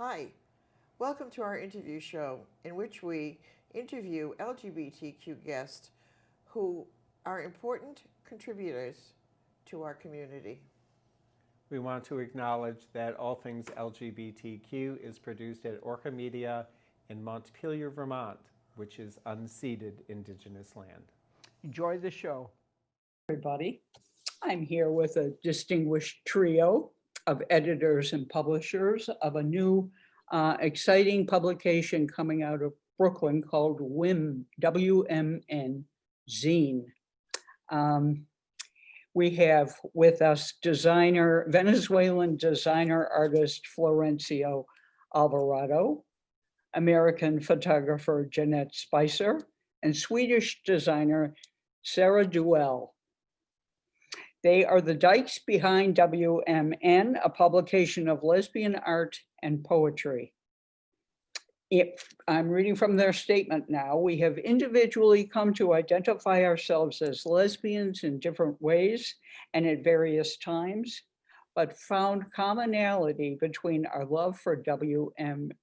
Hi, welcome to our interview show in which we interview LGBTQ guests who are important contributors to our community. We want to acknowledge that All Things LGBTQ is produced at Orca Media in Montpelier, Vermont, which is unceded Indigenous land. Enjoy the show, everybody. I'm here with a distinguished trio of editors and publishers of a new exciting publication coming out of Brooklyn called WIM, WMN Zine. We have with us Venezuelan designer artist Florencio Alvarado, American photographer Jeanette Spicer, and Swedish designer Sarah Duell. They are the dykes behind WMN, a publication of lesbian art and poetry. I'm reading from their statement now. We have individually come to identify ourselves as lesbians in different ways and at various times, but found commonality between our love for WMN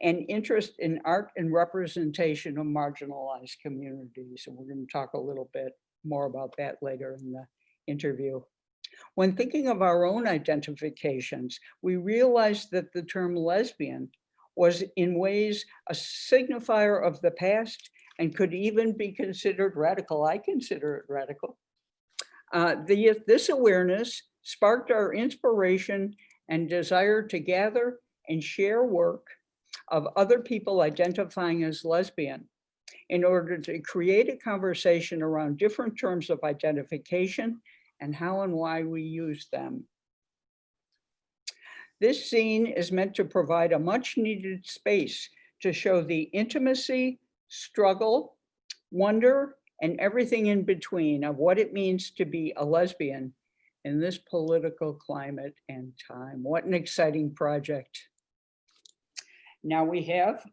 and interest in art and representation of marginalized communities. And we're going to talk a little bit more about that later in the interview. When thinking of our own identifications, we realized that the term lesbian was in ways a signifier of the past and could even be considered radical. I consider it radical. This awareness sparked our inspiration and desire to gather and share work of other people identifying as lesbian in order to create a conversation around different terms of identification and how and why we use them. This zine is meant to provide a much needed space to show the intimacy, struggle, wonder, and everything in between of what it means to be a lesbian in this political climate and time. What an exciting project. Now we have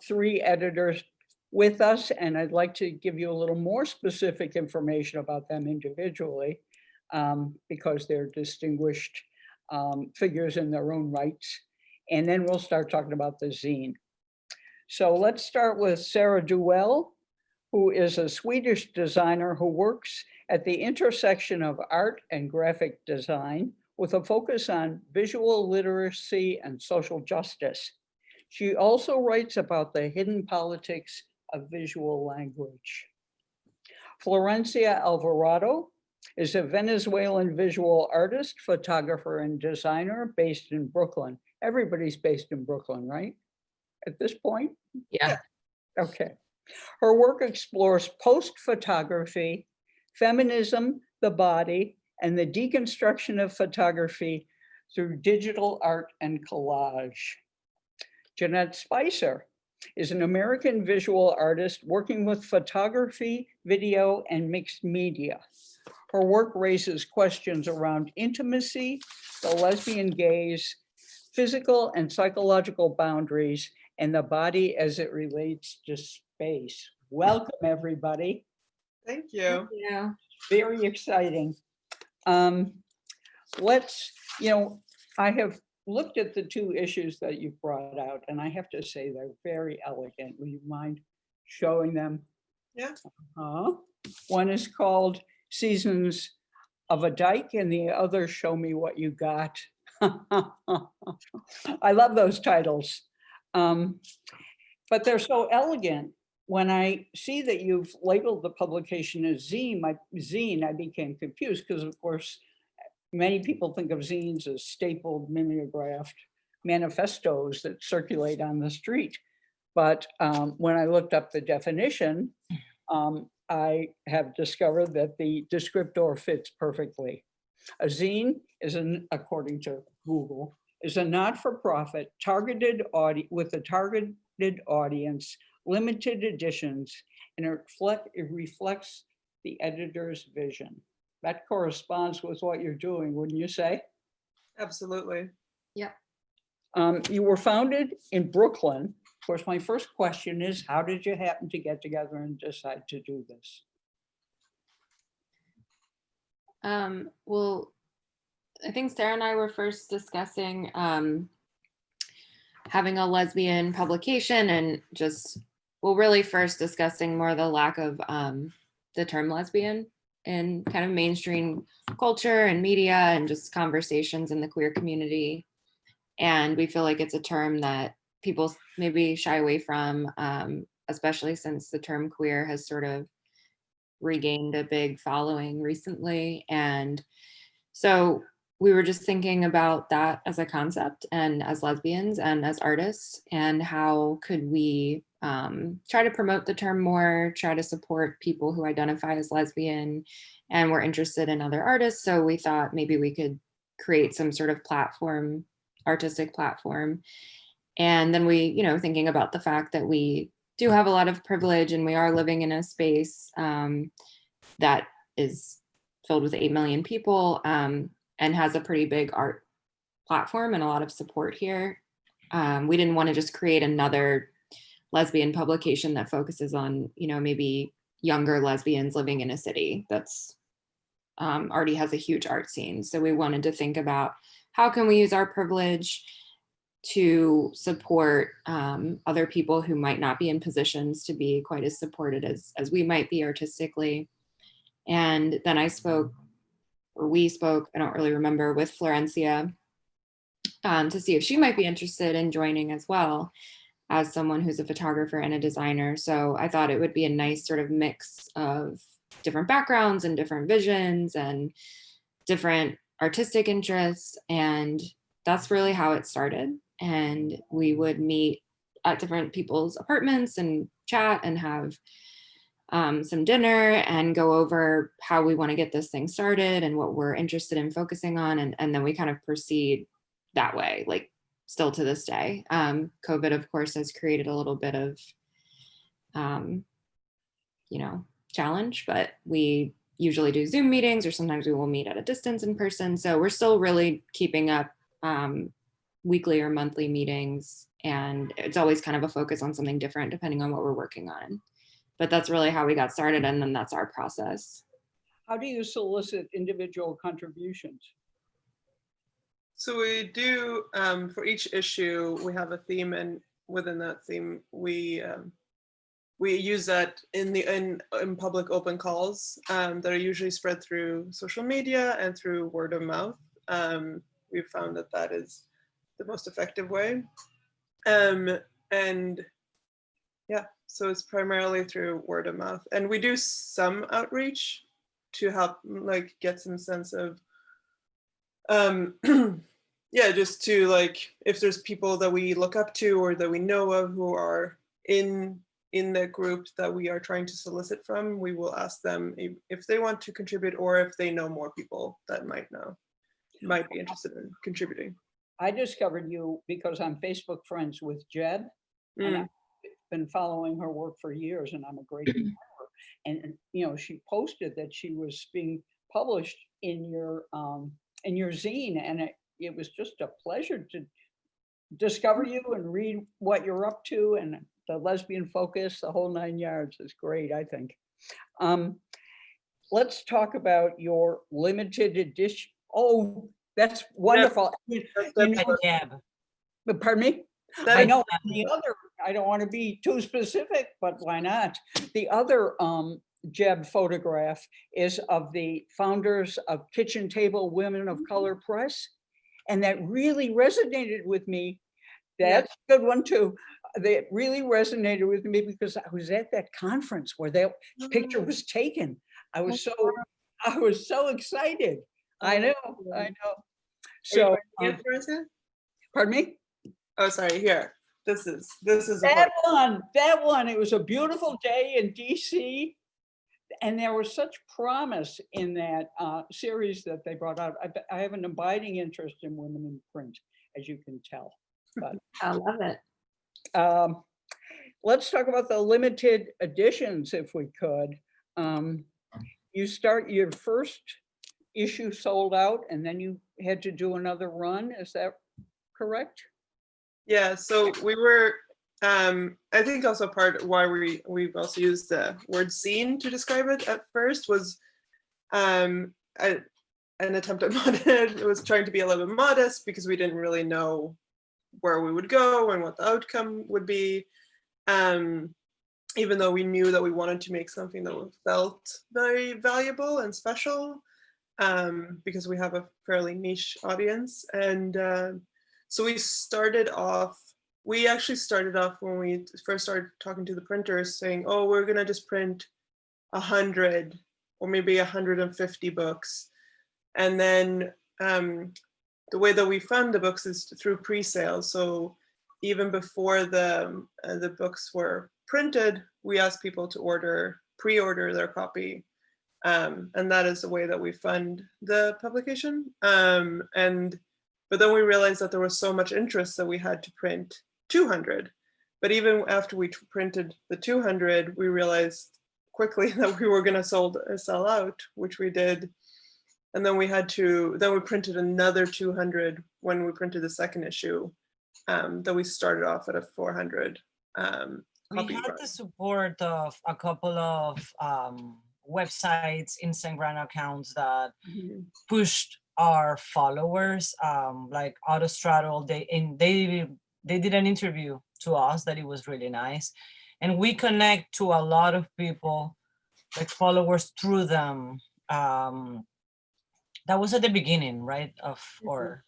three editors with us, and I'd like to give you a little more specific information about them individually because they're distinguished figures in their own rights. And then we'll start talking about the zine. So let's start with Sarah Duell, who is a Swedish designer who works at the intersection of art and graphic design with a focus on visual literacy and social justice. She also writes about the hidden politics of visual language. Florencia Alvarado is a Venezuelan visual artist, photographer, and designer based in Brooklyn. Everybody's based in Brooklyn, right? At this point? Yeah. Okay. Her work explores post-photography, feminism, the body, and the deconstruction of photography through digital art and collage. Jeanette Spicer is an American visual artist working with photography, video, and mixed media. Her work raises questions around intimacy, the lesbian gaze, physical and psychological boundaries, and the body as it relates to space. Welcome, everybody. Thank you. Yeah. Very exciting. I have looked at the two issues that you brought out, and I have to say they're very elegant. Will you mind showing them? Yeah. One is called Seasons of a Dyke, and the other Show Me What You Got. I love those titles, but they're so elegant. When I see that you've labeled the publication as zine, I became confused because, of course, many people think of zines as stapled, mimeographed manifestos that circulate on the street. But when I looked up the definition, I have discovered that the descriptor fits perfectly. A zine is, according to Google, is a not-for-profit with a targeted audience, limited editions, and it reflects the editor's vision. That corresponds with what you're doing, wouldn't you say? Absolutely. Yeah. You were founded in Brooklyn. Of course, my first question is, how did you happen to get together and decide to do this? Well, I think Sarah and I were first discussing having a lesbian publication and just, well, really first discussing more the lack of the term lesbian in kind of mainstream culture and media and just conversations in the queer community. And we feel like it's a term that people maybe shy away from, especially since the term queer has sort of regained a big following recently. And so we were just thinking about that as a concept and as lesbians and as artists, and how could we try to promote the term more, try to support people who identify as lesbian and were interested in other artists. So we thought maybe we could create some sort of platform, artistic platform. And then we, thinking about the fact that we do have a lot of privilege and we are living in a space that is filled with 8 million people and has a pretty big art platform and a lot of support here. We didn't want to just create another lesbian publication that focuses on, maybe younger lesbians living in a city that's already has a huge art scene. So we wanted to think about how can we use our privilege to support other people who might not be in positions to be quite as supported as we might be artistically. And then we spoke, I don't really remember, with Florencia to see if she might be interested in joining as well, as someone who's a photographer and a designer. So I thought it would be a nice sort of mix of different backgrounds and different visions and different artistic interests. And that's really how it started. And we would meet at different people's apartments and chat and have some dinner and go over how we want to get this thing started and what we're interested in focusing on. And then we kind of proceed that way, like still to this day. COVID, of course, has created a little bit of, challenge, but we usually do Zoom meetings, or sometimes we will meet at a distance in person. So we're still really keeping up weekly or monthly meetings. And it's always kind of a focus on something different depending on what we're working on. But that's really how we got started, and then that's our process. How do you solicit individual contributions? So we do, for each issue, we have a theme, and within that theme, we use that in public open calls that are usually spread through social media and through word of mouth. We've found that is the most effective way. And yeah, so it's primarily through word of mouth. And we do some outreach to help get some sense of, yeah, just to if there's people that we look up to or that we know of who are in the group that we are trying to solicit from, we will ask them if they want to contribute or if they know more people that might be interested in contributing. I discovered you because I'm Facebook friends with Jeb, and I've been following her work for years, and I'm a great fan of her. And she posted that she was being published in your zine, and it was just a pleasure to discover you and read what you're up to, and the lesbian focus, the whole 9 yards is great, I think. Let's talk about your limited edition. Oh, that's wonderful. But pardon me? I know the other, I don't want to be too specific, but why not? The other Jeb photograph is of the founders of Kitchen Table Women of Color Press. And that really resonated with me. That's a good one too. That really resonated with me because I was at that conference where that picture was taken. I was so excited. I know. So, pardon me? Oh, sorry. Here, this is that one. It was a beautiful day in DC, and there was such promise in that series that they brought out. I have an abiding interest in women in print, as you can tell. But I love it. Let's talk about the limited editions, if we could. You start your first issue sold out, and then you had to do another run. Is that correct? Yeah. So we were. I think also part why we've also used the word "zine" to describe it at first was an attempt at it was trying to be a little bit modest because we didn't really know where we would go and what the outcome would be. Even though we knew that we wanted to make something that felt very valuable and special, because we have a fairly niche audience. And so we actually started off when we first started talking to the printers saying, oh, we're gonna just print 100 or maybe 150 books. And then the way that we fund the books is through pre-sales. So even before the books were printed, we asked people to pre-order their copy. And that is the way that we fund the publication. But then we realized that there was so much interest that we had to print 200. But even after we printed the 200, we realized quickly that we were going to sell out, which we did. And then we printed another 200 when we printed the second issue, that we started off at a 400. We had the support of a couple of websites, Instagram accounts that pushed our followers, like Autostraddle. They did an interview to us that it was really nice, and we connect to a lot of people, like followers, through them. That was at the beginning, right, of our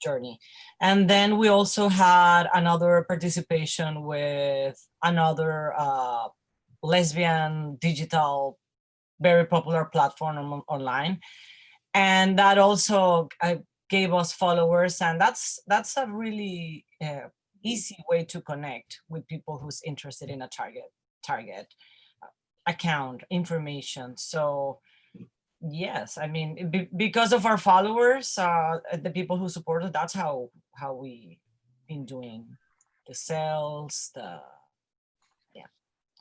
journey. And then we also had another participation with another lesbian digital, very popular platform online. And that also gave us followers. And that's a really easy way to connect with people who's interested in a target account information. So yes, I mean, because of our followers, the people who support us, that's how we been doing the sales, the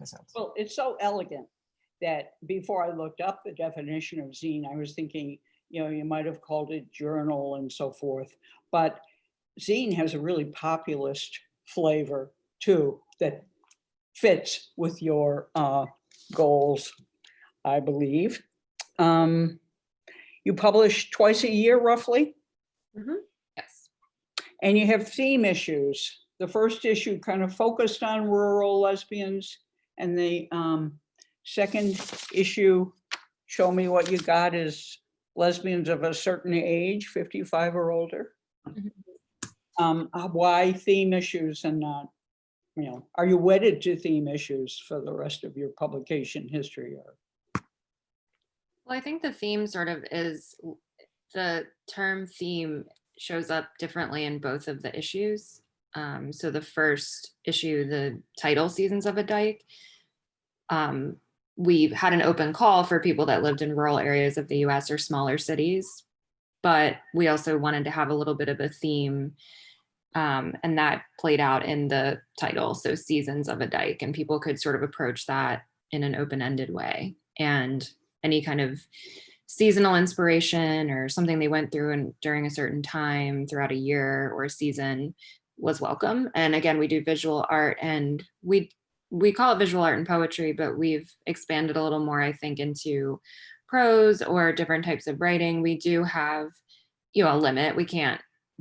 sales. Well, it's so elegant that before I looked up the definition of zine, I was thinking, you might have called it journal and so forth, but zine has a really populist flavor too that fits with your goals, I believe. You publish twice a year, roughly? Yes. And you have theme issues. The first issue kind of focused on rural lesbians, and the second issue, Show Me What You Got, is lesbians of a certain age, 55 or older. Why theme issues and not, are you wedded to theme issues for the rest of your publication history? Well, I think the theme sort of is, the term theme shows up differently in both of the issues. So the first issue, the title, Seasons of a Dyke, we had an open call for people that lived in rural areas of the US or smaller cities, but we also wanted to have a little bit of a theme, and that played out in the title, so Seasons of a Dyke, and people could sort of approach that in an open-ended way. And any kind of seasonal inspiration or something they went through during a certain time throughout a year or a season was welcome. And again, we do visual art, and we call it visual art and poetry, but we've expanded a little more, I think, into prose or different types of writing. We do have, a limit. We can't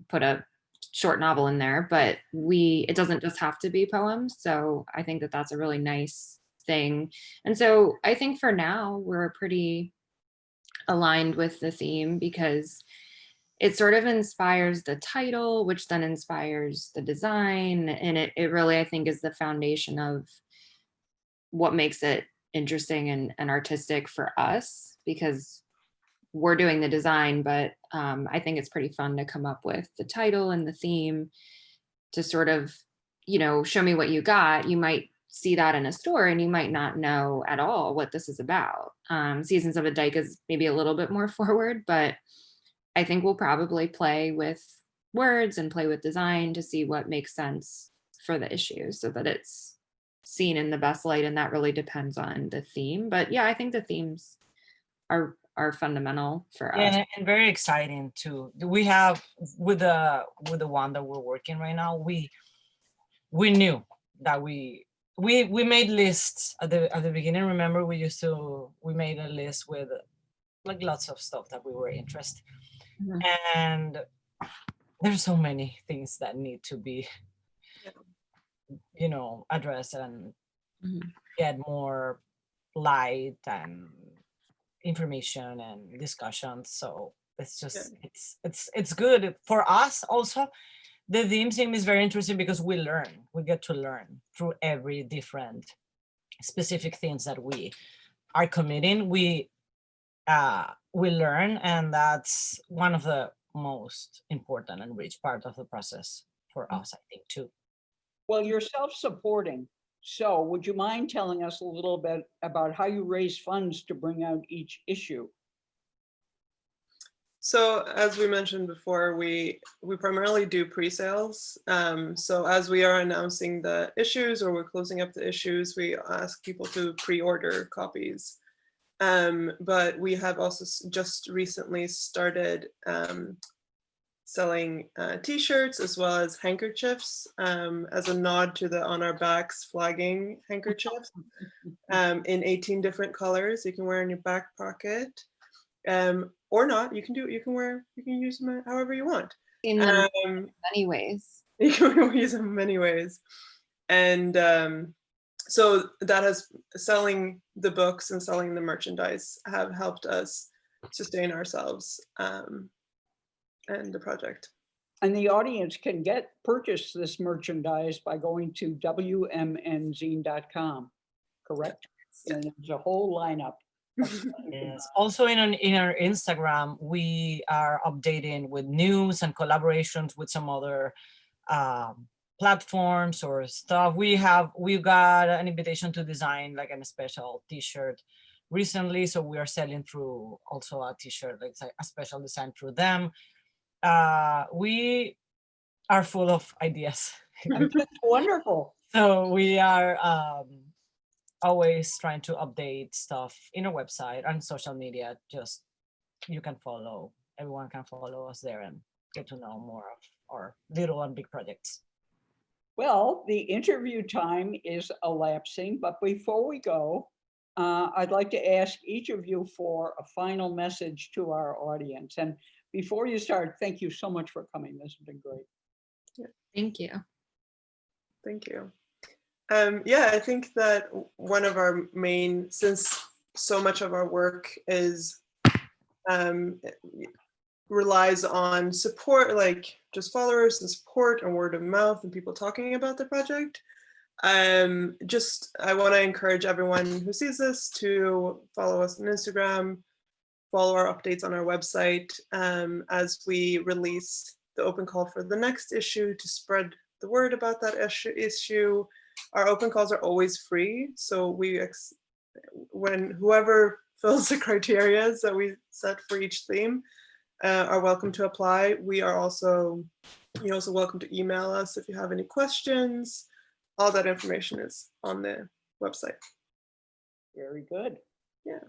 put a short novel in there, but it doesn't just have to be poems. So I think that that's a really nice thing. And so I think for now we're pretty aligned with the theme, because it sort of inspires the title, which then inspires the design. And it really, I think, is the foundation of what makes it interesting and artistic for us, because we're doing the design, but I think it's pretty fun to come up with the title and the theme to sort of, show me what you got. You might see that in a store and you might not know at all what this is about. Seasons of a Dyke is maybe a little bit more forward, but I think we'll probably play with words and play with design to see what makes sense for the issue so that it's seen in the best light. And that really depends on the theme. But yeah, I think the themes are fundamental for us. And very exciting too. We have with the one that we're working right now, we knew that we made lists at the beginning. Remember, we made a list with like lots of stuff that we were interested. And there's so many things that need to be, Yeah. addressed and Mhm. get more light and information and discussions. So it's just it's good for us also. The theme sim is very interesting because we get to learn through every different specific things that we are committing. We learn, and that's one of the most important and rich part of the process for us, I think, too. Well, you're self-supporting. So would you mind telling us a little bit about how you raise funds to bring out each issue? So as we mentioned before, we primarily do pre-sales. So as we are announcing the issues or we're closing up the issues, we ask people to pre-order copies. But we have also just recently started selling t-shirts as well as handkerchiefs as a nod to the On Our Backs flagging handkerchiefs in 18 different colors you can wear in your back pocket. Or not, you can use them however you want. In them many ways. You can use them in many ways. And so that has, selling the books and selling the merchandise have helped us sustain ourselves and the project. And the audience can purchase this merchandise by going to wmnzine.com, correct? And there's a whole lineup. Yes. Also in our Instagram, we are updating with news and collaborations with some other platforms or stuff. We got an invitation to design like a special t-shirt recently. So we are selling through also a t-shirt, like a special design through them. We are full of ideas. That's wonderful. So we are always trying to update stuff in our website and social media. Just everyone can follow us there and get to know more of our little and big projects. Well, the interview time is elapsing, but before we go, I'd like to ask each of you for a final message to our audience. And before you start, thank you so much for coming. This has been great. Thank you. Thank you. Yeah, I think that one of our main, since so much of our work is relies on support, like just followers and support and word of mouth and people talking about the project. I want to encourage everyone who sees this to follow us on Instagram, follow our updates on our website as we release the open call for the next issue to spread the word about that issue. Our open calls are always free, so when whoever fills the criteria that we set for each theme are welcome to apply. You're also welcome to email us if you have any questions. All that information is on the website. Very good. Yeah.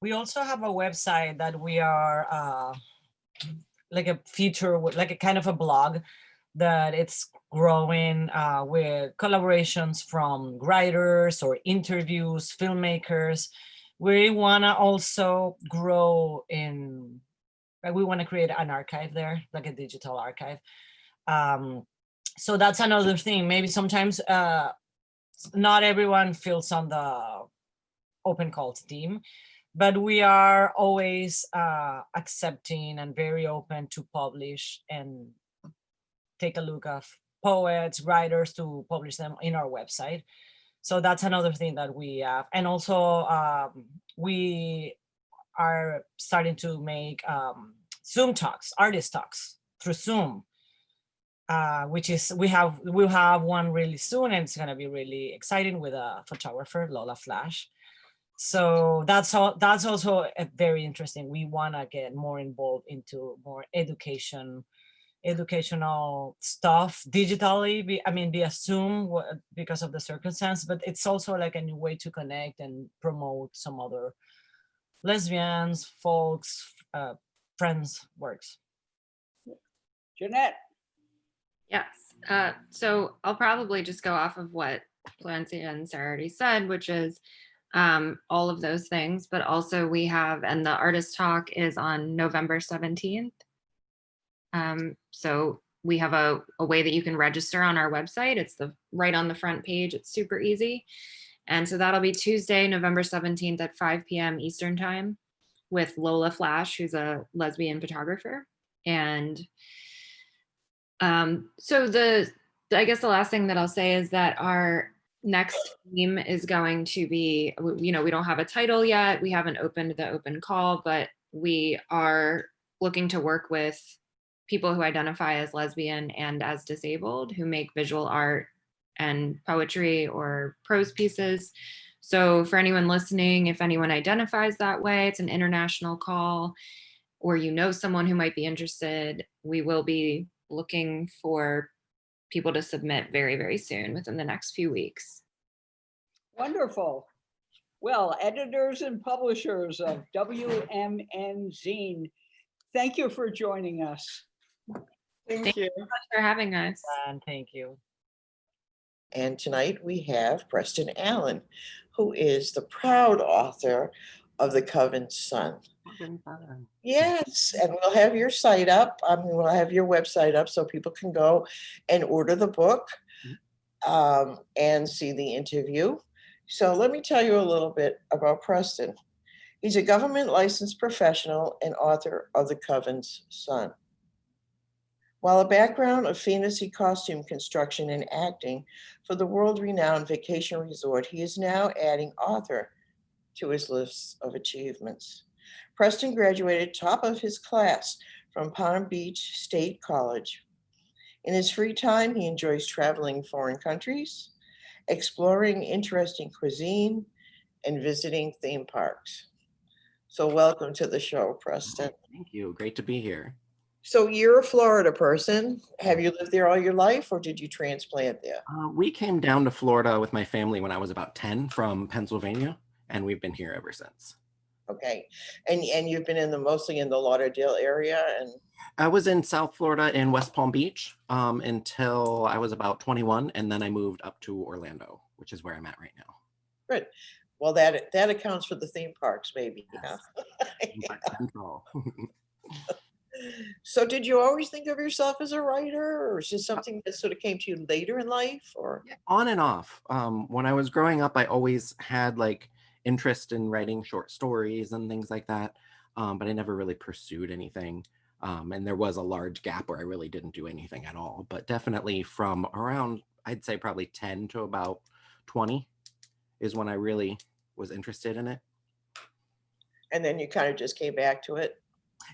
We also have a website that we are like a feature, like a kind of a blog that it's growing with collaborations from writers or interviews, filmmakers. We want to also grow we want to create an archive there, like a digital archive. So that's another thing. Maybe sometimes not everyone feels on the open calls team, but we are always accepting and very open to publish and take a look of poets, writers to publish them in our website. So that's another thing that we have. And also we are starting to make Zoom talks, artist talks through Zoom, which is we'll have one really soon, and it's going to be really exciting with a photographer, Lola Flash. So that's also a very interesting. We want to get more involved into more educational stuff digitally, via Zoom because of the circumstance, but it's also like a new way to connect and promote some other lesbians, folks, friends' works. Jeanette. Yes. So I'll probably just go off of what Valencia and Sarah already said, which is all of those things, but also and the artist talk is on November 17th. So we have a way that you can register on our website. It's right on the front page. It's super easy. And so that'll be Tuesday, November 17th at 5 p.m. Eastern time with Lola Flash, who's a lesbian photographer. And so I guess the last thing that I'll say is that our next theme is going to be, we don't have a title yet. We haven't opened the open call, but we are looking to work with people who identify as lesbian and as disabled, who make visual art and poetry or prose pieces. So for anyone listening, if anyone identifies that way, it's an international call, or someone who might be interested, we will be looking for people to submit very, very soon, within the next few weeks. Wonderful. Well, editors and publishers of WMN Zine, thank you for joining us. Thank you. So much for having us. And thank you. And tonight we have Preston Allen, who is the proud author of The Coven's Son. Yes, and we'll have your site up. We'll have your website up so people can go and order the book and see the interview. So let me tell you a little bit about Preston. He's a government licensed professional and author of The Coven's Son. While a background of fantasy costume construction and acting for the world-renowned vacation resort, he is now adding author to his list of achievements. Preston graduated top of his class from Palm Beach State College. In his free time, he enjoys traveling foreign countries, exploring interesting cuisine, and visiting theme parks. So welcome to the show, Preston. Thank you. Great to be here. So you're a Florida person. Have you lived there all your life, or did you transplant there? We came down to Florida with my family when I was about 10 from Pennsylvania, and we've been here ever since. Okay, and you've been mostly in the Lauderdale area, and I was in South Florida in West Palm Beach until I was about 21, and then I moved up to Orlando, which is where I'm at right now. good. Well, that accounts for the theme parks, maybe. Yes. Yeah. Control. So did you always think of yourself as a writer, or is this something that sort of came to you later in life, or? On and off. When I was growing up, I always had like interest in writing short stories and things like that, but I never really pursued anything. And there was a large gap where I really didn't do anything at all. But definitely from around, I'd say probably 10 to about 20 is when I really was interested in it. And then you kind of just came back to it?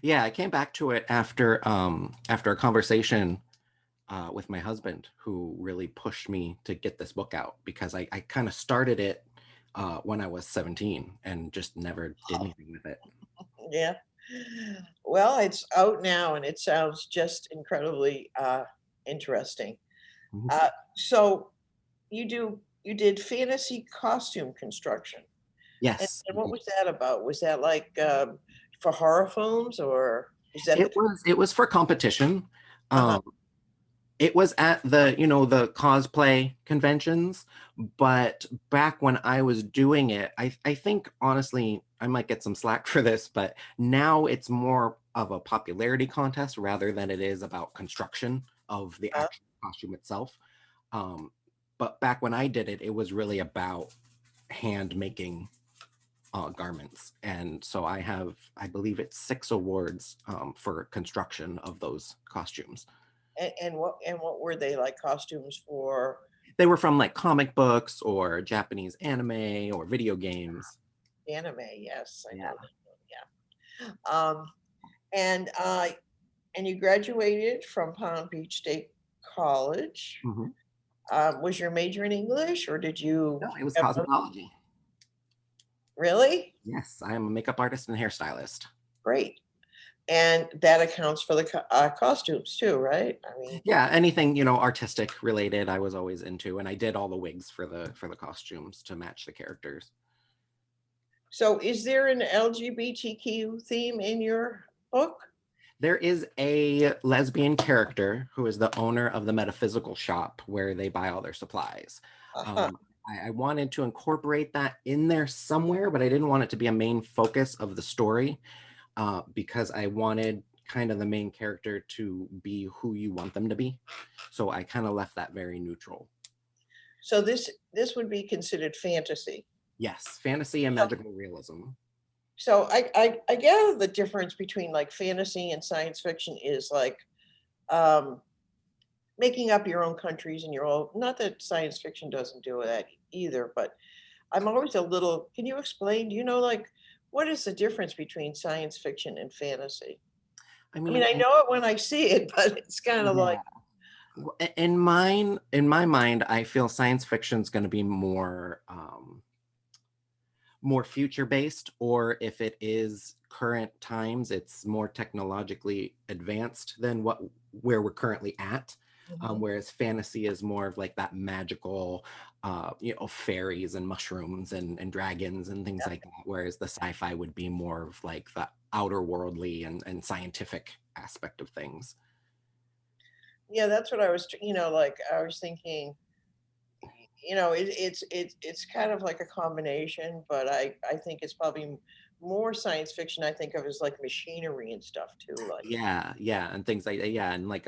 Yeah, I came back to it after a conversation with my husband, who really pushed me to get this book out, because I kind of started it when I was 17 and just never did anything with it. Yeah. Well, it's out now, and it sounds just incredibly interesting. Mhm. So you did fantasy costume construction. Yes. And what was that about? Was that like for horror films, or is that It was for competition. Uh-huh. It was at the cosplay conventions, but back when I was doing it, I think honestly I might get some slack for this, but now it's more of a popularity contest rather than it is about construction of the actual costume itself. But back when I did it, it was really about hand making garments, and so I believe it's 6 awards for construction of those costumes. And what were they, like costumes for? They were from like comic books or Japanese anime or video games. Anime, yes, I know Yeah. that. Yeah. And you graduated from Palm Beach State College. Mhm. Was your major in English, or did you? No, it was have- cosmetology. Really? Yes, I am a makeup artist and hairstylist. Great. And that accounts for the costumes too, right? I mean, Yeah, anything artistic related, I was always into, and I did all the wigs for the costumes to match the characters. so is there an LGBTQ theme in your book? There is a lesbian character who is the owner of the metaphysical shop where they buy all their supplies. Uh-huh. I wanted to incorporate that in there somewhere, but I didn't want it to be a main focus of the story because I wanted kind of the main character to be who you want them to be. So I kind of left that very neutral. So this would be considered fantasy. Yes, fantasy and magical realism. So I gather the difference between like fantasy and science fiction is like making up your own countries and your own, not that science fiction doesn't do that either, but I'm always a little, can you explain, do you know, like, what is the difference between science fiction and fantasy? I mean, I know it when I see it, but it's kind of like, in my mind, I feel science fiction is going to be more more future based, or if it is current times, it's more technologically advanced than where we're currently at. Whereas fantasy is more of like that magical, fairies and mushrooms and dragons and things like that. Whereas the sci-fi would be more of like the outer worldly and scientific aspect of things. Yeah, that's what I was, like I was thinking, it's kind of like a combination, but I think it's probably more science fiction I think of as like machinery and stuff too. Like and things like that. Yeah, and like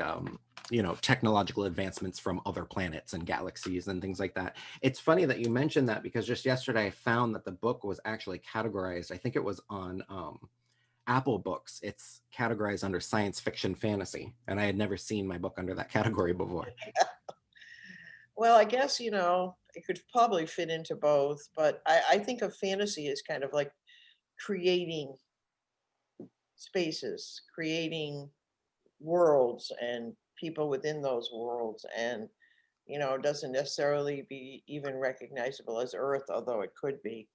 technological advancements from other planets and galaxies and things like that. It's funny that you mentioned that because just yesterday I found that the book was actually categorized. I think it was on Apple Books. It's categorized under science fiction fantasy, and I had never seen my book under that category before. Well, I guess, it could probably fit into both, but I think of fantasy as kind of like creating spaces, creating worlds and people within those worlds. And, it doesn't necessarily be even recognizable as Earth, although it could be.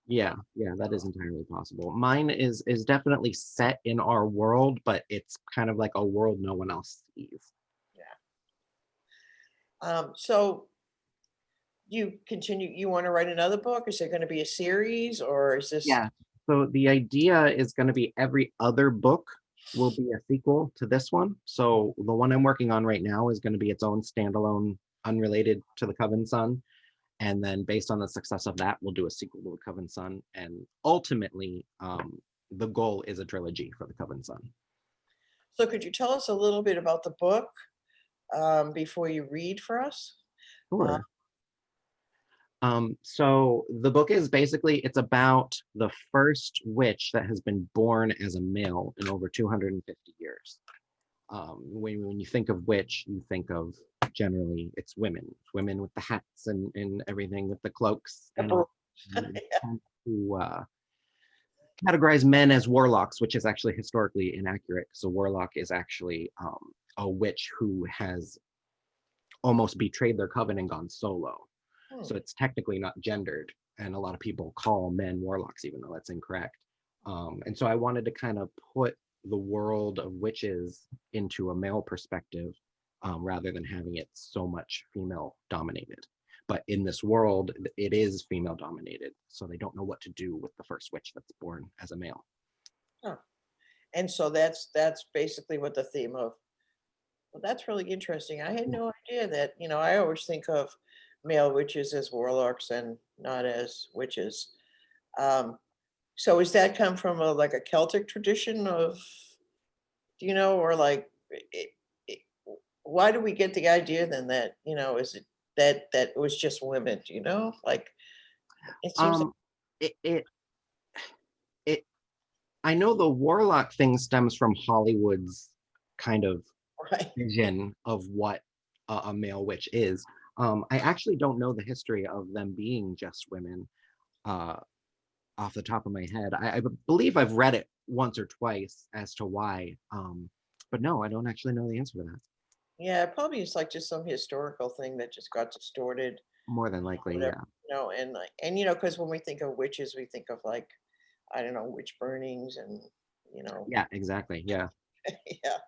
Yeah, that is entirely possible. Mine is definitely set in our world, but it's kind of like a world no one else sees. So you want to write another book? Is there going to be a series or is this? Yeah. So the idea is going to be every other book will be a sequel to this one. So the one I'm working on right now is going to be its own standalone, unrelated to the Coven Sun. And then based on the success of that, we'll do a sequel to the Coven Sun. And ultimately, the goal is a trilogy for the Coven Sun. So could you tell us a little bit about the book before you read for us? Sure. So the book is basically, it's about the first witch that has been born as a male in over 250 years. When you think of witch, you think of generally it's women with the hats and everything with the cloaks. And who categorize men as warlocks, which is actually historically inaccurate. So warlock is actually a witch who has almost betrayed their coven and gone solo. So it's technically not gendered, and a lot of people call men warlocks, even though that's incorrect. And so I wanted to kind of put the world of witches into a male perspective, rather than having it so much female dominated. But in this world, it is female dominated, so they don't know what to do with the first witch that's born as a male. Huh. And so that's basically what the theme of. Well, that's really interesting. I had no idea that, I always think of male witches as warlocks and not as witches. So is that come from like a Celtic tradition of, or like, why do we get the idea then that, is it that it was just women, like it seems I know the warlock thing stems from Hollywood's kind of vision of what a male witch is. I actually don't know the history of them being just women off the top of my head. I believe I've read it once or twice as to why, but no, I don't actually know the answer to that. Yeah, probably it's like just some historical thing that just got distorted. More than likely, whatever, and because when we think of witches, we think of like, I don't know, witch burnings and, Yeah, exactly. Yeah. Yeah.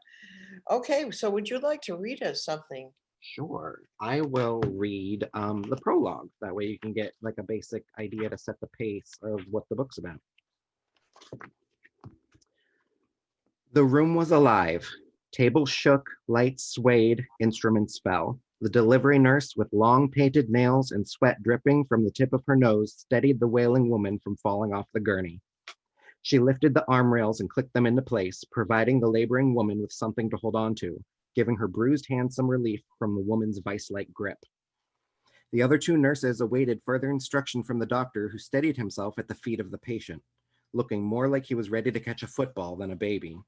Okay, so would you like to read us something? Sure. I will read the prologue. That way you can get like a basic idea to set the pace of what the book's about. The room was alive. Tables shook, lights swayed, instruments fell. The delivery nurse, with long painted nails and sweat dripping from the tip of her nose, steadied the wailing woman from falling off the gurney. She lifted the arm rails and clicked them into place, providing the laboring woman with something to hold on to, giving her bruised hand some relief from the woman's vice-like grip. The other two nurses awaited further instruction from the doctor, who steadied himself at the feet of the patient, looking more like he was ready to catch a football than a baby.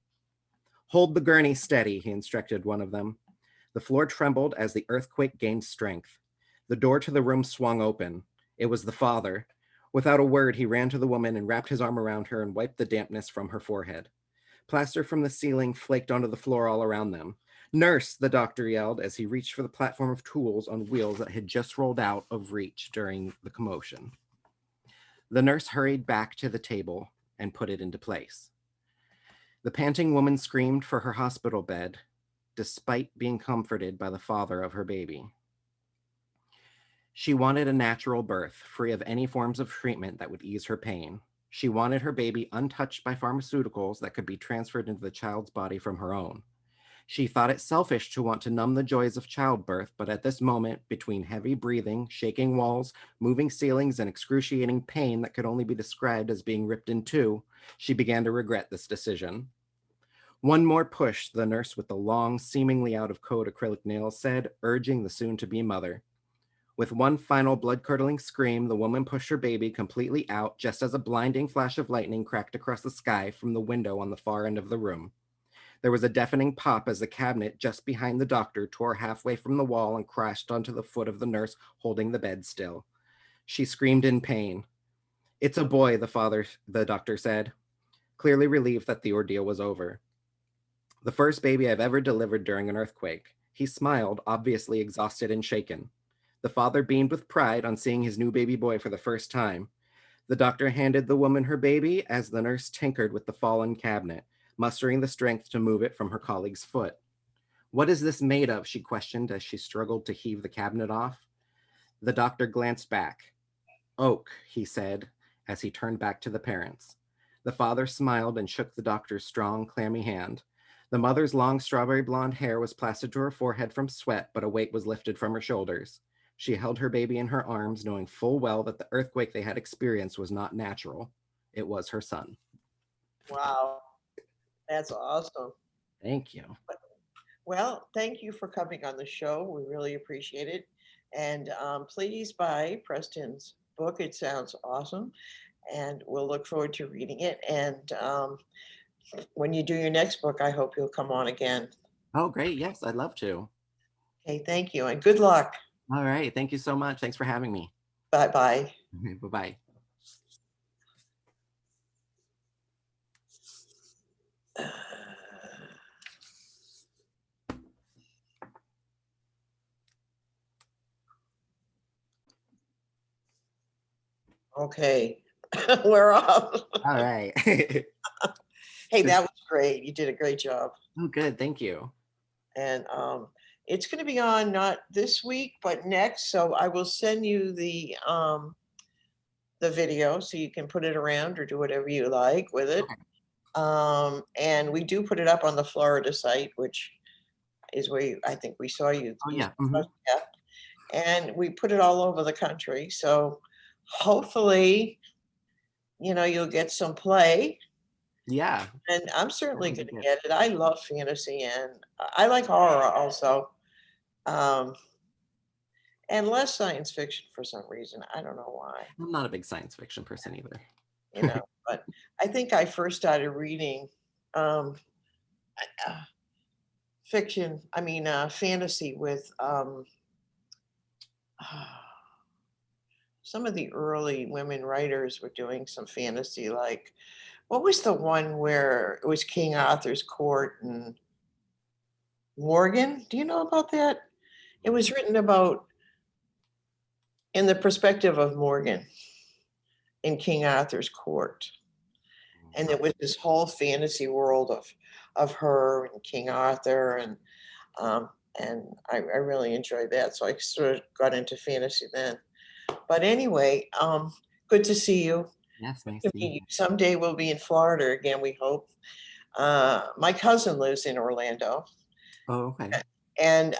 "Hold the gurney steady," he instructed one of them. The floor trembled as the earthquake gained strength. The door to the room swung open. It was the father. Without a word, he ran to the woman and wrapped his arm around her and wiped the dampness from her forehead. Plaster from the ceiling flaked onto the floor all around them. "Nurse," the doctor yelled as he reached for the platform of tools on wheels that had just rolled out of reach during the commotion. The nurse hurried back to the table and put it into place. The panting woman screamed for her hospital bed, despite being comforted by the father of her baby. She wanted a natural birth, free of any forms of treatment that would ease her pain. She wanted her baby untouched by pharmaceuticals that could be transferred into the child's body from her own. She thought it selfish to want to numb the joys of childbirth, but at this moment, between heavy breathing, shaking walls, moving ceilings, and excruciating pain that could only be described as being ripped in two, she began to regret this decision. "One more push," the nurse with the long, seemingly out-of-code acrylic nails said, urging the soon-to-be mother. With one final blood-curdling scream, the woman pushed her baby completely out just as a blinding flash of lightning cracked across the sky from the window on the far end of the room. There was a deafening pop as the cabinet just behind the doctor tore halfway from the wall and crashed onto the foot of the nurse holding the bed still. She screamed in pain. "It's a boy," the doctor said, clearly relieved that the ordeal was over. "The first baby I've ever delivered during an earthquake." He smiled, obviously exhausted and shaken. The father beamed with pride on seeing his new baby boy for the first time. The doctor handed the woman her baby as the nurse tinkered with the fallen cabinet, mustering the strength to move it from her colleague's foot. "What is this made of?" she questioned as she struggled to heave the cabinet off. The doctor glanced back. "Oak," he said as he turned back to the parents. The father smiled and shook the doctor's strong, clammy hand. The mother's long strawberry blonde hair was plastered to her forehead from sweat, but a weight was lifted from her shoulders. She held her baby in her arms, knowing full well that the earthquake they had experienced was not natural. It was her son. Wow, that's awesome. Thank you. Well, thank you for coming on the show. We really appreciate it. And please buy Preston's book. It sounds awesome. And we'll look forward to reading it. And when you do your next book, I hope you'll come on again. Oh, great. Yes, I'd love to. Okay, thank you. And good luck. All right. Thank you so much. Thanks for having me. Bye-bye. Bye-bye. Okay, we're off. All right. Hey, that was great. You did a great job. Oh, good. Thank you. And it's going to be on not this week, but next. So I will send you the video so you can put it around or do whatever you like with it. And we do put it up on the Florida site, which is where I think we saw you. Oh, yeah. Yeah. And we put it all over the country. So hopefully, you'll get some play. Yeah. And I'm certainly That'd going be to good. get it. I love fantasy and I like horror also. And less science fiction for some reason. I don't know why, I'm not a big science fiction person either. but I think I first started reading fantasy with some of the early women writers were doing some fantasy, like what was the one where it was King Arthur's court and Morgan? Do you know about that? It was written about in the perspective of Morgan in King Arthur's court. And it was this whole fantasy world of her and King Arthur, and I really enjoyed that. So I sort of got into fantasy then. But anyway, good to see you. Yes, nice To to meet meet you. you. Someday we'll be in Florida again, we hope. My cousin lives in Orlando, Oh, okay. and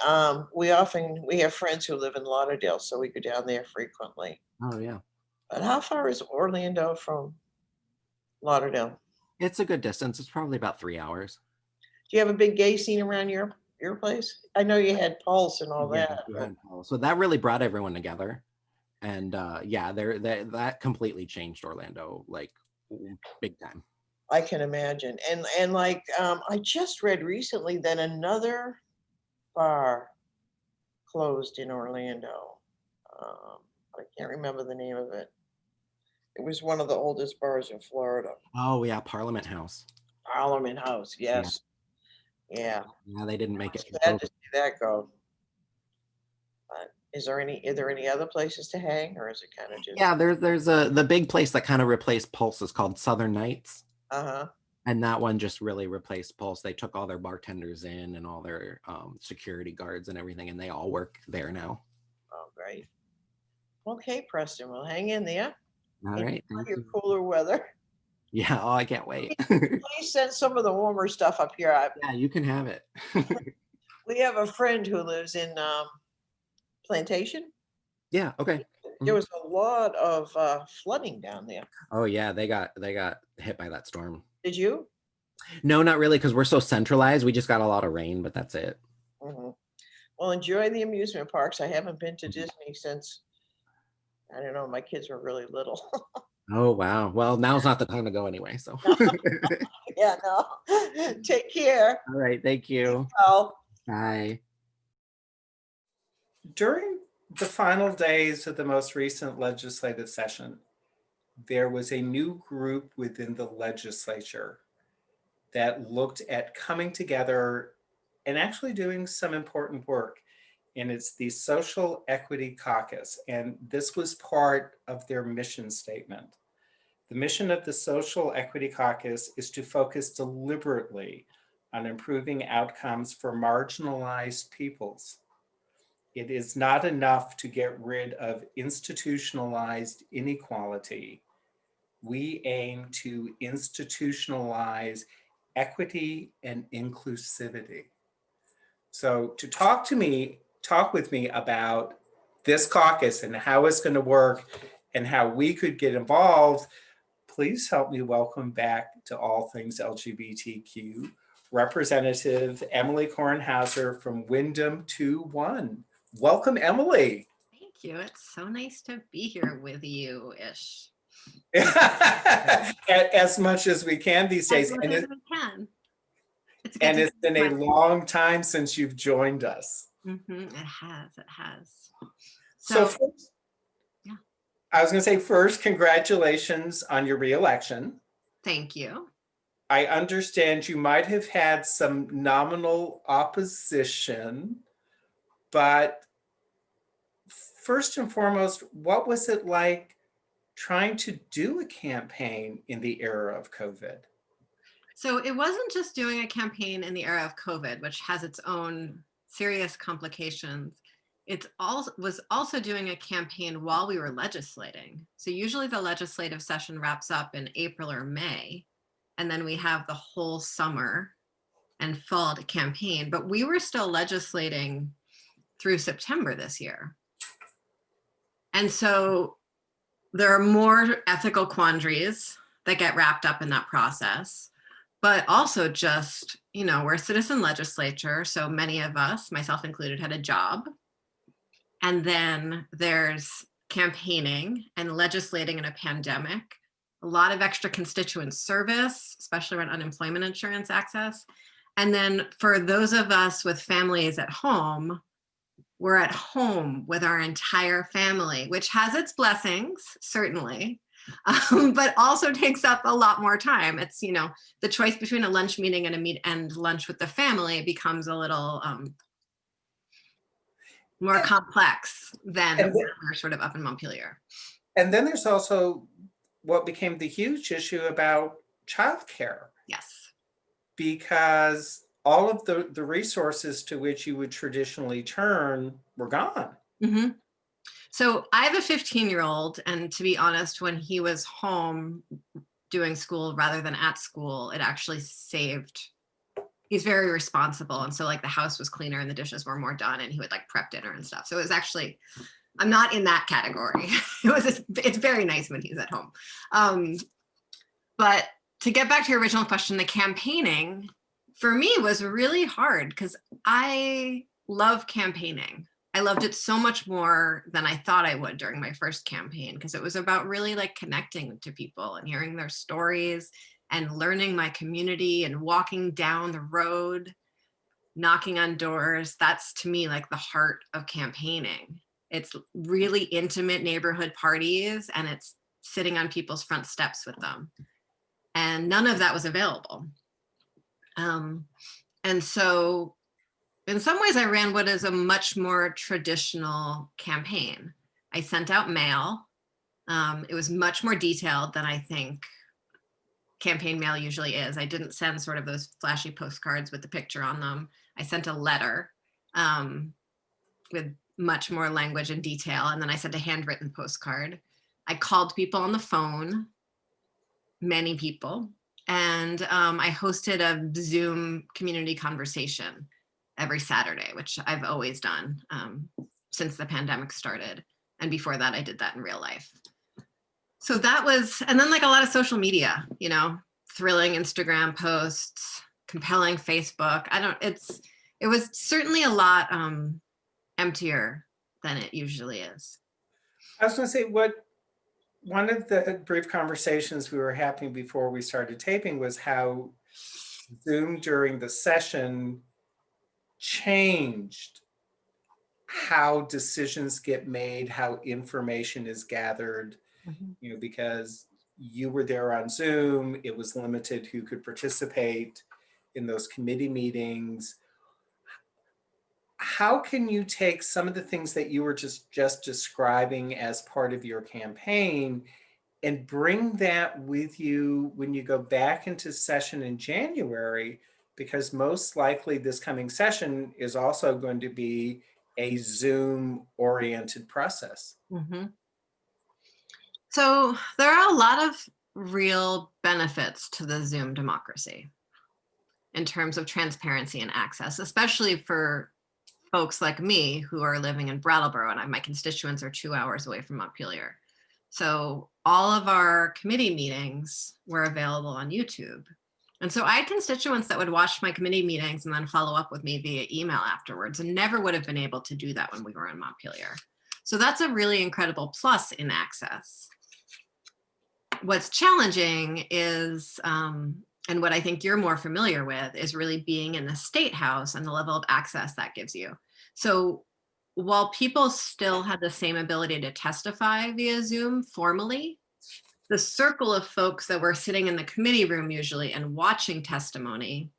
we have friends who live in Lauderdale, so we go down there frequently. Oh, yeah. But how far is Orlando from Lauderdale? It's a good distance. It's probably about 3 hours. Do you have a big gay scene around your place? I know you had Pulse and all Yeah, that. we but- had Paul. So that really brought everyone together. And yeah, that completely changed Orlando, like big time. I can imagine. And like I just read recently that another bar closed in Orlando. I can't remember the name of it. It was one of the oldest bars in Florida. Oh yeah, Parliament House. Parliament House, yes. Yeah. Yeah, they didn't make it. Sad to see that go. But are there any other places to hang, or is it kind of just? Yeah, there's the big place that kind of replaced Pulse is called Southern Nights. Uh-huh. And that one just really replaced Pulse. They took all their bartenders in and all their security guards and everything, and they all work there now. Oh, great. Okay, Preston, we'll hang in there. All right. Enjoy Thank your you. cooler weather. Yeah, oh, I can't wait. Please send some of the warmer stuff up here. Yeah, you can have it. We have a friend who lives in Plantation. Yeah, okay. There was a lot of flooding down there. Oh yeah, they got hit by that storm. Did you? No, not really, because we're so centralized. We just got a lot of rain, but that's it. Mhm. Well, enjoy the amusement parks. I haven't been to Disney since, I don't know, my kids were really little. Oh wow. Well, now's not the time to go anyway. So. Yeah, no. Take care. All right. Thank you. Oh. Bye. During the final days of the most recent legislative session, there was a new group within the legislature that looked at coming together and actually doing some important work. And it's the Social Equity Caucus. And this was part of their mission statement. The mission of the Social Equity Caucus is to focus deliberately on improving outcomes for marginalized peoples. It is not enough to get rid of institutionalized inequality. We aim to institutionalize equity and inclusivity. So to talk with me about this caucus and how it's going to work and how we could get involved, please help me welcome back to All Things LGBTQ, Representative Emily Kornhauser from Wyndham 2-1. Welcome, Emily. Thank you. It's so nice to be here with you-ish. As much as we can these days. As much as we can. It's good And to it's been see a you. long time since you've joined us. It has. So So, first, yeah. I was going to say first, congratulations on your reelection. Thank you. I understand you might have had some nominal opposition, but first and foremost, what was it like trying to do a campaign in the era of COVID? So it wasn't just doing a campaign in the era of COVID, which has its own serious complications. It was also doing a campaign while we were legislating. So usually the legislative session wraps up in April or May, and then we have the whole summer and fall to campaign, but we were still legislating through September this year. And so there are more ethical quandaries that get wrapped up in that process, but also just, we're a citizen legislature. So many of us, myself included, had a job. And then there's campaigning and legislating in a pandemic, a lot of extra constituent service, especially around unemployment insurance access. And then for those of us with families at home, we're at home with our entire family, which has its blessings, certainly, but also takes up a lot more time. It's, the choice between a lunch meeting and lunch with the family becomes a little more complex than when we're sort of up in Montpelier. And then there's also what became the huge issue about childcare. Yes. Because all of the resources to which you would traditionally turn were gone. Mm-hmm. So I have a 15-year-old, and to be honest, when he was home doing school rather than at school, it actually saved. He's very responsible, and so like the house was cleaner and the dishes were more done, and he would like prep dinner and stuff. So it was actually, I'm not in that category. It's very nice when he's at home, but to get back to your original question, the campaigning for me was really hard because I love campaigning. I loved it so much more than I thought I would during my first campaign, because it was about really like connecting to people and hearing their stories and learning my community and walking down the road, knocking on doors. That's to me like the heart of campaigning. It's really intimate neighborhood parties, and it's sitting on people's front steps with them. And none of that was available. And so in some ways I ran what is a much more traditional campaign. I sent out mail. It was much more detailed than I think campaign mail usually is. I didn't send sort of those flashy postcards with the picture on them. I sent a letter with much more language and detail. And then I sent a handwritten postcard. I called people on the phone, many people. And I hosted a Zoom community conversation every Saturday, which I've always done since the pandemic started. And before that, I did that in real life. So that was, and then like a lot of social media, you know, thrilling Instagram posts, compelling Facebook. It was certainly a lot emptier than it usually is. I was going to say, one of the brief conversations we were having before we started taping was how Zoom during the session changed how decisions get made, how information is gathered, you know, because you were there on Zoom, it was limited who could participate in those committee meetings. How can you take some of the things that you were just describing as part of your campaign and bring that with you when you go back into session in January? Because most likely this coming session is also going to be a Zoom-oriented process. Mm-hmm. So there are a lot of real benefits to the Zoom democracy in terms of transparency and access, especially for folks like me who are living in Brattleboro, and my constituents are 2 hours away from Montpelier. So all of our committee meetings were available on YouTube. And so I had constituents that would watch my committee meetings and then follow up with me via email afterwards, and never would have been able to do that when we were in Montpelier. So that's a really incredible plus in access. What's challenging is, and what I think you're more familiar with, is really being in the State House and the level of access that gives you. So while people still had the same ability to testify via Zoom formally, the circle of folks that were sitting in the committee room usually and watching testimony,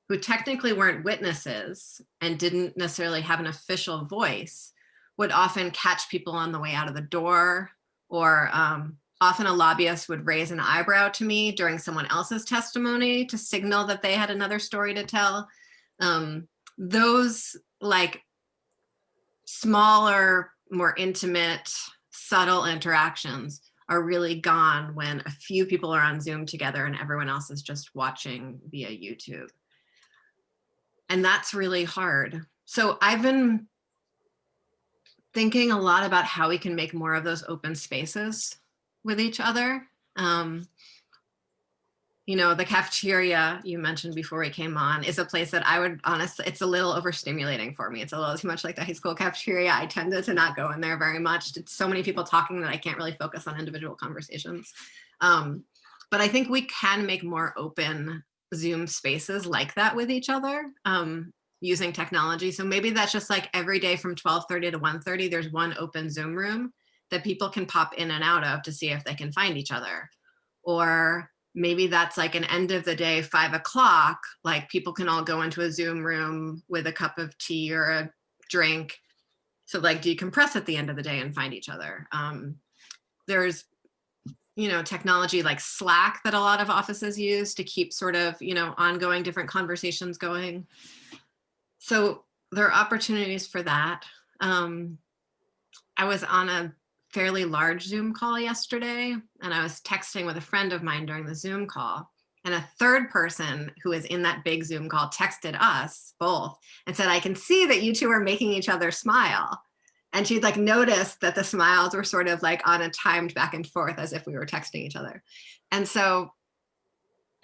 who technically weren't witnesses and didn't necessarily have an official voice, would often catch people on the way out of the door, or often a lobbyist would raise an eyebrow to me during someone else's testimony to signal that they had another story to tell. Those like smaller, more intimate, subtle interactions are really gone when a few people are on Zoom together and everyone else is just watching via YouTube. And that's really hard. So I've been thinking a lot about how we can make more of those open spaces with each other. You know, the cafeteria you mentioned before we came on is a place that I would honestly, it's a little overstimulating for me. It's a little too much like the high school cafeteria. I tended to not go in there very much. It's so many people talking that I can't really focus on individual conversations. But I think we can make more open Zoom spaces like that with each other using technology. So maybe that's just like every day from 12:30 to 1:30, there's one open Zoom room that people can pop in and out of to see if they can find each other. Or maybe that's like an end of the day, 5 o'clock, like people can all go into a Zoom room with a cup of tea or a drink. So like decompress at the end of the day and find each other. There's, you know, technology like Slack that a lot of offices use to keep sort of, you know, ongoing different conversations going. So there are opportunities for that. I was on a fairly large Zoom call yesterday, and I was texting with a friend of mine during the Zoom call, and a third person who was in that big Zoom call texted us both and said, I can see that you two are making each other smile. And she'd like noticed that the smiles were sort of like on a timed back and forth as if we were texting each other. And so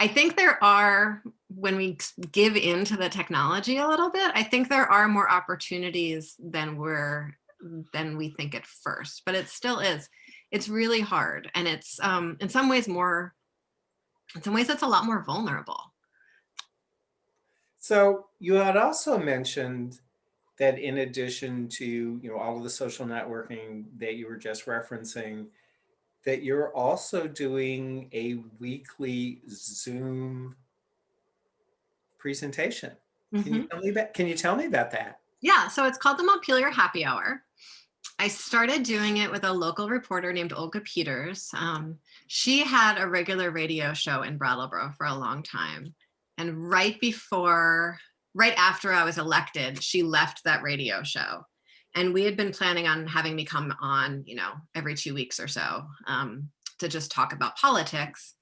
I think there are, when we give into the technology a little bit, I think there are more opportunities than we think at first, but it still is. It's really hard. And it's in some ways it's a lot more vulnerable. So you had also mentioned that in addition to all of the social networking that you were just referencing, that you're also doing a weekly Zoom presentation. Can you tell me about that? Yeah, so it's called the Montpelier Happy Hour. I started doing it with a local reporter named Olga Peters. She had a regular radio show in Brattleboro for a long time. And right after I was elected, she left that radio show. And we had been planning on having me come on, every 2 weeks or so to just talk about politics.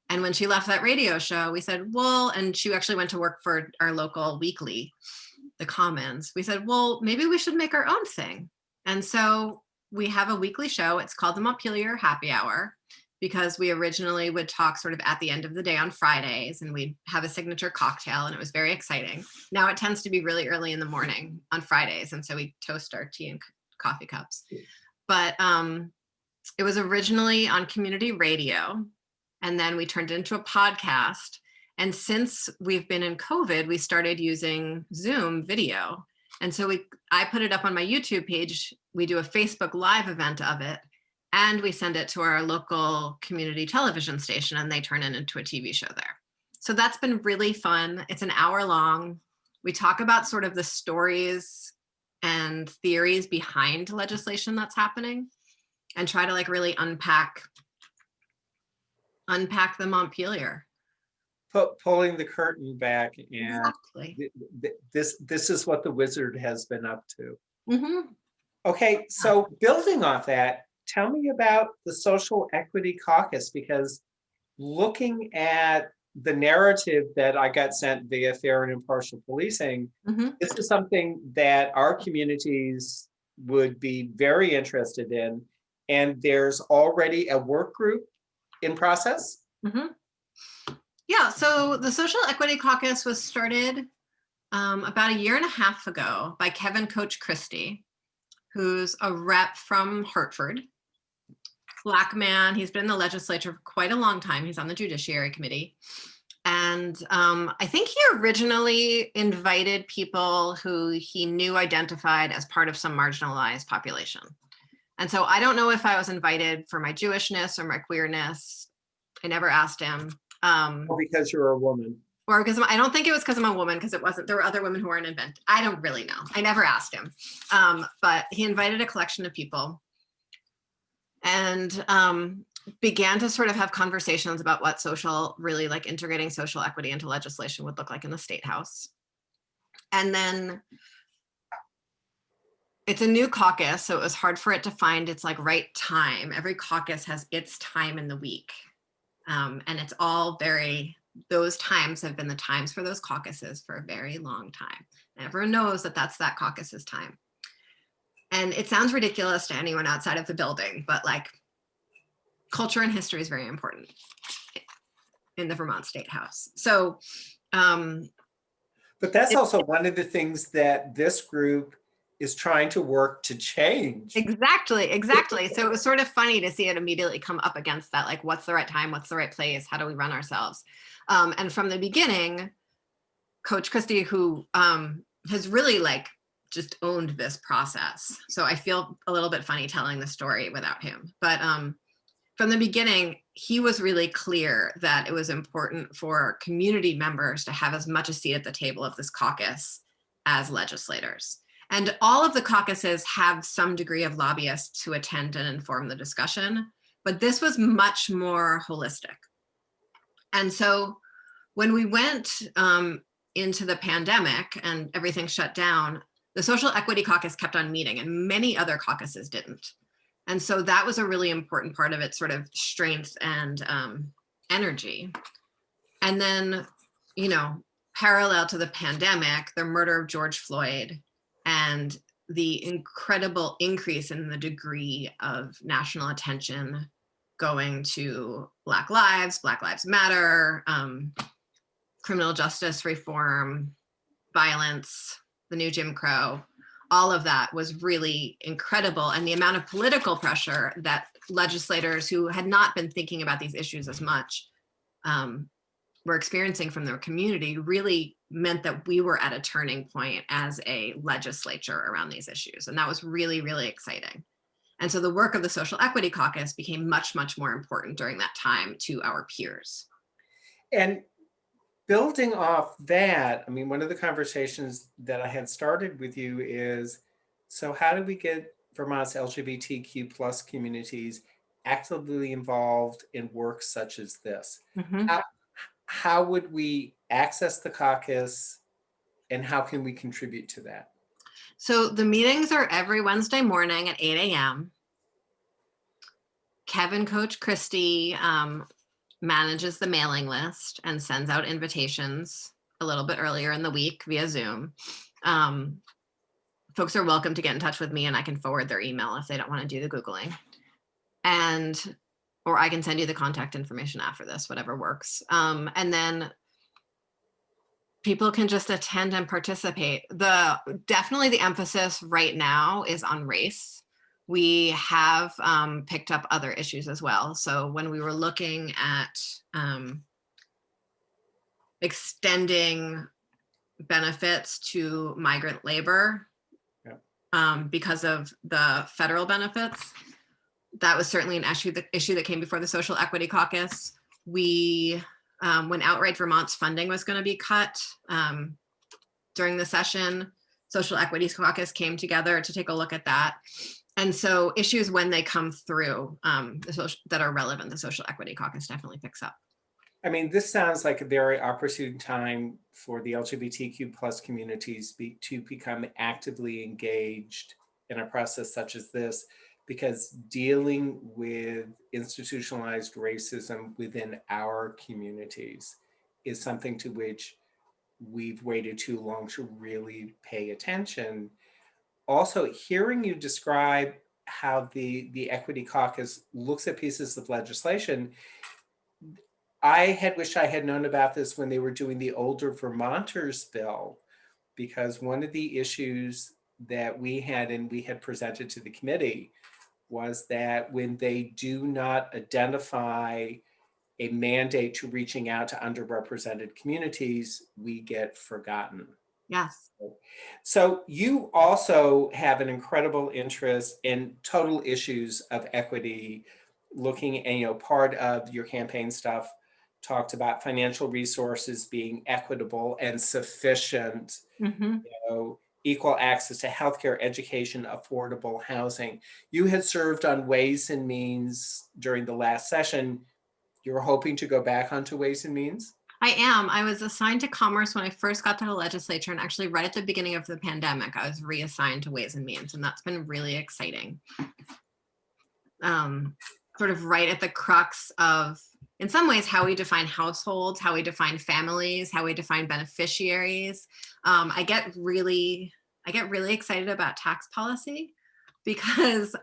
And when she left that radio show, we said, well, and she actually went to work for our local weekly, The Commons. We said, well, maybe we should make our own thing. And so we have a weekly show. It's called the Montpelier Happy Hour, because we originally would talk sort of at the end of the day on Fridays, and we'd have a signature cocktail, and it was very exciting. Now it tends to be really early in the morning on Fridays, and so we toast our tea and coffee cups. But it was originally on community radio, and then we turned it into a podcast. And since we've been in COVID, we started using Zoom video. And so I put it up on my YouTube page. We do a Facebook Live event of it, and we send it to our local community television station, and they turn it into a TV show there. So that's been really fun. It's an hour long. We talk about sort of the stories and theories behind legislation that's happening, and try to really unpack the Montpelier. Pulling the curtain back, and Exactly. this is what the wizard has been up to. Okay, so building off that, tell me about the Social Equity Caucus, because looking at the narrative that I got sent via Fair and Impartial Policing, this is something that our communities would be very interested in, and there's already a work group in process. Yeah, so the Social Equity Caucus was started about 1.5 years ago by Kevin Coach Christie, who's a rep from Hartford. Black man, he's been in the legislature for quite a long time. He's on the Judiciary Committee. And I think he originally invited people who he knew identified as part of some marginalized population. And so I don't know if I was invited for my Jewishness or my queerness. I never asked him. Or because you're a woman. Or because I don't think it was because I'm a woman, because it wasn't. There were other women who weren't invented. I don't really know. I never asked him. But he invited a collection of people, and began to sort of have conversations about what integrating social equity into legislation would look like in the State House. And then it's a new caucus, so it was hard for it to find its right time. Every caucus has its time in the week. And it's all those times have been the times for those caucuses for a very long time. And everyone knows that that's that caucus's time. And it sounds ridiculous to anyone outside of the building, but culture and history is very important in the Vermont State House. So, but that's also one of the things that this group is trying to work to change. Exactly. So it was sort of funny to see it immediately come up against that, what's the right time, what's the right place, how do we run ourselves? And from the beginning, Coach Christie, who has really just owned this process. So I feel a little bit funny telling the story without him. But from the beginning, he was really clear that it was important for community members to have as much a seat at the table of this caucus as legislators. And all of the caucuses have some degree of lobbyists who attend and inform the discussion, but this was much more holistic. And so when we went into the pandemic and everything shut down, the Social Equity Caucus kept on meeting, and many other caucuses didn't. And so that was a really important part of its sort of strength and energy. And then, parallel to the pandemic, the murder of George Floyd and the incredible increase in the degree of national attention going to Black Lives Matter, criminal justice reform, violence, the new Jim Crow, all of that was really incredible. And the amount of political pressure that legislators who had not been thinking about these issues as much were experiencing from their community really meant that we were at a turning point as a legislature around these issues. And that was really, really exciting. And so the work of the Social Equity Caucus became much, much more important during that time to our peers. And building off that, I mean, one of the conversations that I had started with you is, so how do we get Vermont's LGBTQ plus communities actively involved in work such as this? How would we access the caucus, and how can we contribute to that? So the meetings are every Wednesday morning at 8 a.m. Kevin, Coach Christie, manages the mailing list and sends out invitations a little bit earlier in the week via Zoom. Folks are welcome to get in touch with me and I can forward their email if they don't want to do the Googling. Or I can send you the contact information after this, whatever works. And then people can just attend and participate. Definitely the emphasis right now is on race. We have picked up other issues as well. So when we were looking at extending benefits to migrant labor because of the federal benefits, that was certainly an issue that came before the Social Equity Caucus. We, when Outright Vermont's funding was going to be cut during the session, Social Equity Caucus came together to take a look at that. And so issues when they come through that are relevant, the Social Equity Caucus definitely picks up. I mean, this sounds like a very opportune time for the LGBTQ plus communities to become actively engaged in a process such as this, because dealing with institutionalized racism within our communities is something to which we've waited too long to really pay attention. Also, hearing you describe how the Equity Caucus looks at pieces of legislation, I had wished I had known about this when they were doing the Older Vermonters bill, because one of the issues that we had presented to the committee was that when they do not identify a mandate to reaching out to underrepresented communities, we get forgotten. Yes. So you also have an incredible interest in total issues of equity, looking at, part of your campaign stuff talked about financial resources being equitable and sufficient, equal access to healthcare, education, affordable housing. You had served on Ways and Means during the last session. You're hoping to go back onto Ways and Means? I am. I was assigned to Commerce when I first got to the legislature, and actually right at the beginning of the pandemic, I was reassigned to Ways and Means, and that's been really exciting. Sort of right at the crux of, in some ways, how we define households, how we define families, how we define beneficiaries. I get really excited about tax policy because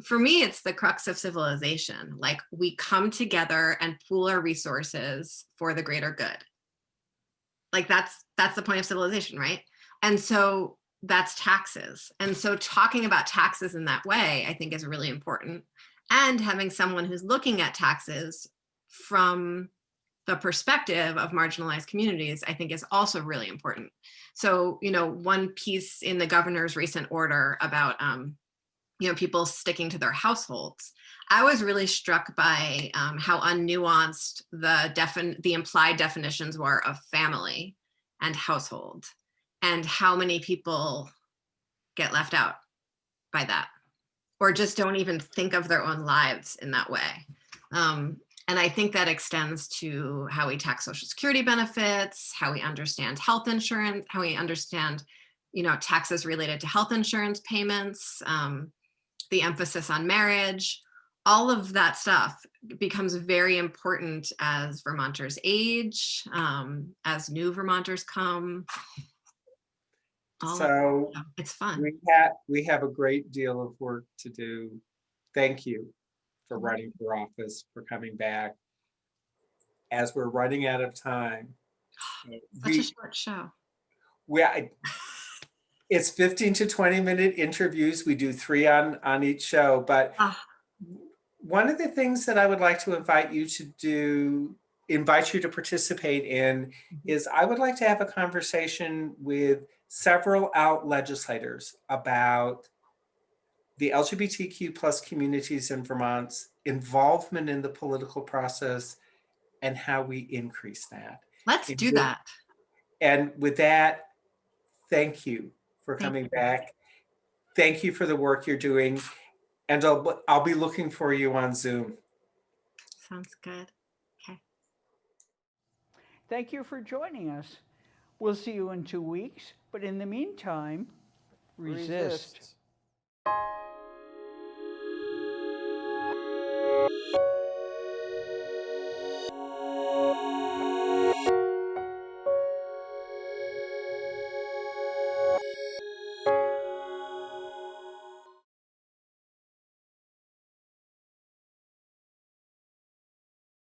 for me, it's the crux of civilization. Like, we come together and pool our resources for the greater good. Like, that's the point of civilization, right? And so that's taxes. And so talking about taxes in that way, I think, is really important. And having someone who's looking at taxes from the perspective of marginalized communities, I think, is also really important. So, one piece in the governor's recent order about people sticking to their households, I was really struck by how unnuanced the implied definitions were of family and household, and how many people get left out by that, or just don't even think of their own lives in that way. And I think that extends to how we tax Social Security benefits, how we understand health insurance, how we understand, taxes related to health insurance payments, the emphasis on marriage. All of that stuff becomes very important as Vermonters age, as new Vermonters come. So it's fun. We have a great deal of work to do. Thank you for running for office, for coming back. As we're running out of time, Such a short show. it's 15 to 20-minute interviews. We do 3 on each show, but one of the things that I would like to invite you to participate in is I would like to have a conversation with several out legislators about the LGBTQ plus communities in Vermont's involvement in the political process and how we increase that. Let's do that. And with that, thank you for coming back. Thank you for the work you're doing. And I'll be looking for you on Zoom. Sounds good. Okay. Thank you for joining us. We'll see you in 2 weeks, but in the meantime, resist.